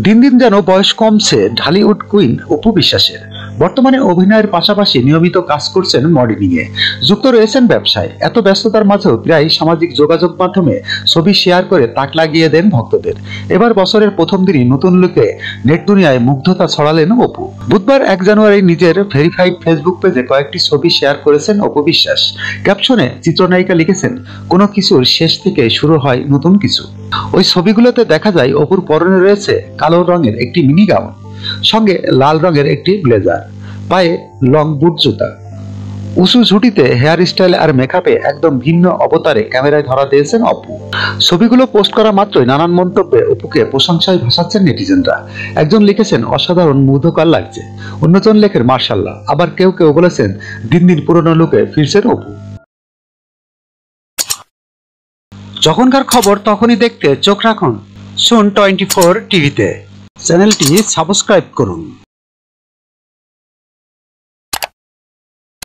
দিন দিন যেন বয়স কমছে ঢালিউড কুইন অপু বিশ্বাসের। বর্তমানে অভিনয়ের পাশাপাশি নিয়মিত কাজ করছেন মডেলিং এ, যুক্ত রয়েছেন ব্যবসায়। এত ব্যস্ততার মাঝেও প্রায় সামাজিক যোগাযোগ মাধ্যমে ছবি শেয়ার করে তাক লাগিয়ে দেন ভক্তদের। এবার বছরের প্রথম দিনই নতুন লুকে নেট দুনিয়ায় মুগ্ধতা ছড়ালেন অপু। বুধবার 1 জানুয়ারি নিজের ভেরিফাইড ফেসবুক পেজে কয়েকটি ছবি শেয়ার করেছেন অপু বিশ্বাস। ক্যাপশনে চিত্রনায়িকা লিখেছেন, কোনো কিছুর শেষ থেকে শুরু হয় নতুন কিছু। ওই ছবিগুলোতে দেখা যায় অপুর পরনে রয়েছে কালো রঙের একটি মিনি গাউন, সঙ্গে লাল রঙের একটি ব্লেজার, পায়ে লং বুট জুতা। উঁচু ঝুটিতে হেয়ার স্টাইল আর মেকআপে একদম ভিন্ন অবতারে ক্যামেরায় ধরা দিয়েছেন অপু। ছবিগুলো পোস্ট করা মাত্রই নানান মন্তব্যে অপুকে প্রশংসায় ভাসাচ্ছেন নেটিজেনরা। একজন লিখেছেন, অসাধারণ মুগ্ধকর লাগছে। অন্যজন লেখেন, মার্শাল্লাহ। আবার কেউ কেউ বলেছেন, দিন দিন পুরনো লুকে ফিরছেন অপু। যখনকার খবর তখনই দেখতে চোখ রাখুন সুন 24 টিভিতে। চ্যানেলটি সাবস্ক্রাইব করুন।